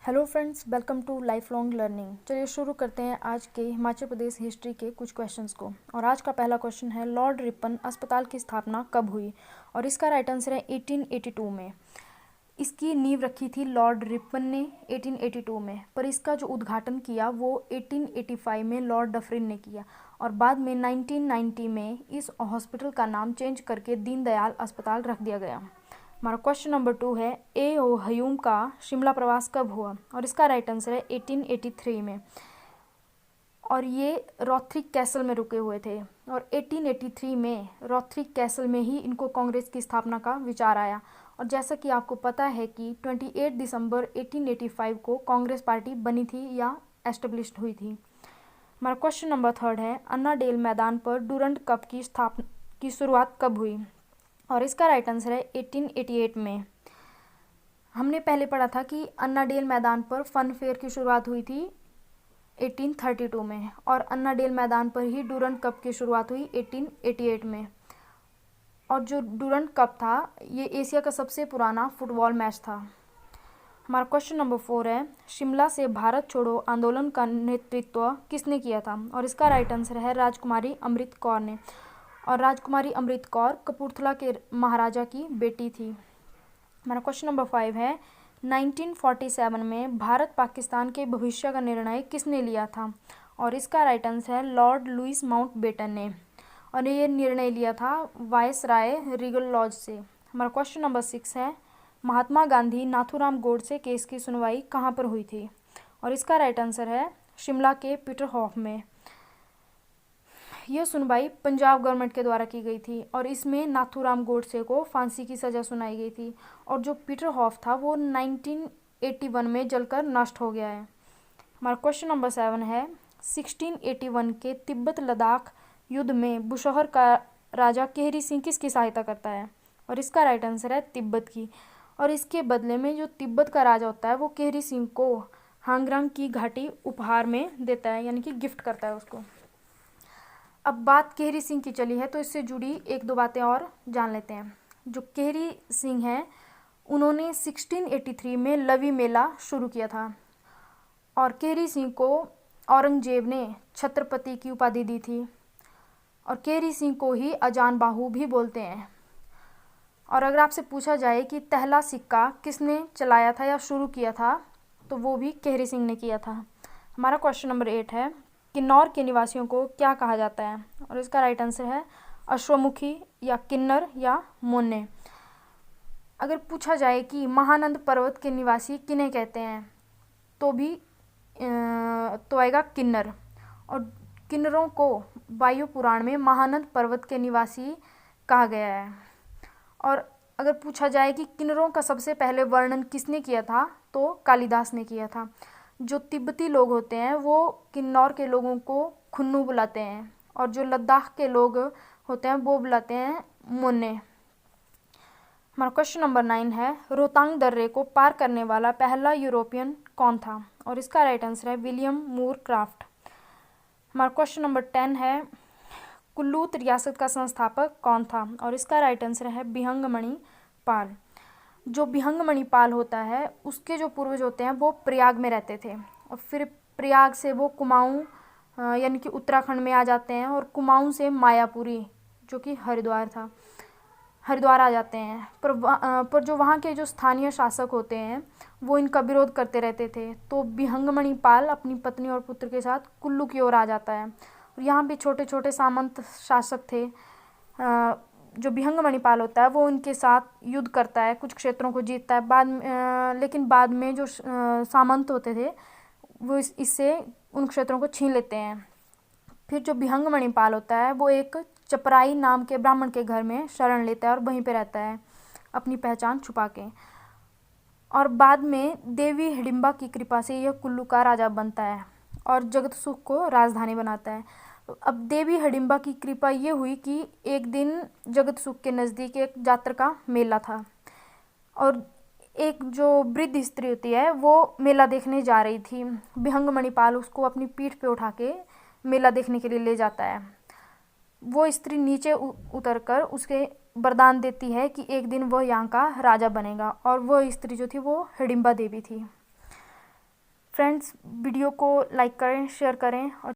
Hello friends, welcome to life long learning. चलिए शुरू करते हैं आज के हिमाचल प्रदेश हिस्ट्री के कुछ क्वेश्चंस को। और आज का पहला क्वेश्चन है, लॉर्ड रिपन अस्पताल की स्थापना कब हुई? और इसका राइट आंसर है 1882 में। इसकी नींव रखी थी लॉर्ड रिपन ने 1882 में, पर इसका जो उद्घाटन किया वो 1885 में लॉर्ड डफरिन ने किया। और बाद में 1990 में इस हॉस्पिटल का नाम चेंज करके दीनदयाल अस्पताल रख दिया गया। हमारा क्वेश्चन नंबर 2 है, ए.ओ. ह्यूम का शिमला प्रवास कब हुआ? और इसका राइट आंसर है 1883 में। और ये रोथ्रिक कैसल में रुके हुए थे। और 1883 में रोथ्रिक कैसल में ही इनको कांग्रेस की स्थापना का विचार आया। और जैसा कि आपको पता है कि 28 दिसंबर 1885 को कांग्रेस पार्टी बनी थी या एस्टेब्लिश्ड हुई थी। हमारा क्वेश्चन नंबर 3 है, अन्ना डेल मैदान पर डूरंड कप की शुरुआत कब हुई? और इसका राइट आंसर है 1888 में। हमने पहले पढ़ा था कि अन्ना डेल मैदान पर फन फेयर की शुरुआत हुई थी 1832 में, और अन्ना डेल मैदान पर ही डूरंड कप की शुरुआत हुई 1888 में। और जो डूरंड कप था ये एशिया का सबसे पुराना फुटबॉल मैच था। हमारा क्वेश्चन नंबर 4 है, शिमला से भारत छोड़ो आंदोलन का नेतृत्व किसने किया था? और इसका राइट आंसर है राजकुमारी अमृत कौर ने। और राजकुमारी अमृत कौर कपूरथला के महाराजा की बेटी थी। हमारा क्वेश्चन नंबर 5 है, 1947 में भारत पाकिस्तान के भविष्य का निर्णय किसने लिया था? और इसका राइट आंसर है लॉर्ड लुईस माउंटबेटन ने। और ये निर्णय लिया था वायसराय रिगल लॉज से। हमारा क्वेश्चन नंबर 6 है, महात्मा गांधी नाथूराम गोडसे केस की सुनवाई कहाँ पर हुई थी? और इसका राइट आंसर है शिमला के पीटरहॉफ में। यह सुनवाई पंजाब गवर्नमेंट के द्वारा की गई थी और इसमें नाथूराम गोडसे को फांसी की सज़ा सुनाई गई थी। और जो पीटरहॉफ था वो 1981 में जलकर नष्ट हो गया है। हमारा क्वेश्चन नंबर 7 है, 1681 के तिब्बत लद्दाख युद्ध में बुशहर का राजा केहरी सिंह किसकी सहायता करता है? और इसका राइट आंसर है तिब्बत की। और इसके बदले में जो तिब्बत का राजा होता है वो केहरी सिंह को हांगरांग की घाटी उपहार में देता है, यानी कि गिफ्ट करता है उसको। अब बात केहरी सिंह की चली है तो इससे जुड़ी एक दो बातें और जान लेते हैं। जो केहरी सिंह हैं उन्होंने 1683 में लवी मेला शुरू किया था। और केहरी सिंह को औरंगजेब ने छत्रपति की उपाधि दी थी। और केहरी सिंह को ही अजान बाहू भी बोलते हैं। और अगर आपसे पूछा जाए कि पहला सिक्का किसने चलाया था या शुरू किया था तो वो भी केहरी सिंह ने किया था। हमारा क्वेश्चन नंबर 8 है, किन्नौर के निवासियों को क्या कहा जाता है? और इसका राइट आंसर है अश्वमुखी या किन्नर या मोन्ने। अगर पूछा जाए कि महानंद पर्वत के निवासी किन्हें कहते हैं तो आएगा किन्नर। और किन्नरों को वायु पुराण में महानंद पर्वत के निवासी कहा गया है। और अगर पूछा जाए कि किन्नरों का सबसे पहले वर्णन किसने किया था तो कालिदास ने किया था। जो तिब्बती लोग होते हैं वो किन्नौर के लोगों को खुन्नू बुलाते हैं, और जो लद्दाख के लोग होते हैं वो बुलाते हैं मोन्ने। हमारा क्वेश्चन नंबर 9 है, रोहतांग दर्रे को पार करने वाला पहला यूरोपियन कौन था? और इसका राइट आंसर है विलियम मूर क्राफ्ट। हमारा क्वेश्चन नंबर 10 है, कुल्लूत रियासत का संस्थापक कौन था? और इसका राइट आंसर है बिहंगमणि पाल। जो बिहंगमणि पाल होता है उसके जो पूर्वज होते हैं वो प्रयाग में रहते थे, और फिर प्रयाग से वो कुमाऊं यानी कि उत्तराखंड में आ जाते हैं, और कुमाऊं से मायापुरी जो कि हरिद्वार आ जाते हैं। पर जो वहाँ के जो स्थानीय शासक होते हैं वो इनका विरोध करते रहते थे। तो बिहंगमणि पाल अपनी पत्नी और पुत्र के साथ कुल्लू की ओर आ जाता है। और यहाँ भी छोटे छोटे सामंत शासक थे। जो बिहंगमणि पाल होता है वो उनके साथ युद्ध करता है, कुछ क्षेत्रों को जीतता है। लेकिन बाद में जो सामंत होते थे वो इससे उन क्षेत्रों को छीन लेते हैं। फिर जो बिहंगमणि पाल होता है वो एक चपराई नाम के ब्राह्मण के घर में शरण लेता है और वहीं पे रहता है अपनी पहचान छुपा के। और बाद में देवी हिडिंबा की कृपा से यह कुल्लू का राजा बनता है और जगत सुख को राजधानी बनाता है। अब देवी हिडिंबा की कृपा ये हुई कि एक दिन जगत सुख के नज़दीक एक जातर का मेला था, और एक जो वृद्ध स्त्री होती है वो मेला देखने जा रही थी। बिहंगमणि पाल उसको अपनी पीठ पे उठा के मेला देखने के लिए ले जाता है। वो स्त्री नीचे उतरकर उसके वरदान देती है कि एक दिन वह यहाँ का राजा बनेगा, और वह स्त्री जो थी वो हिडिंबा देवी थी। फ्रेंड्स वीडियो को लाइक करें, शेयर करें और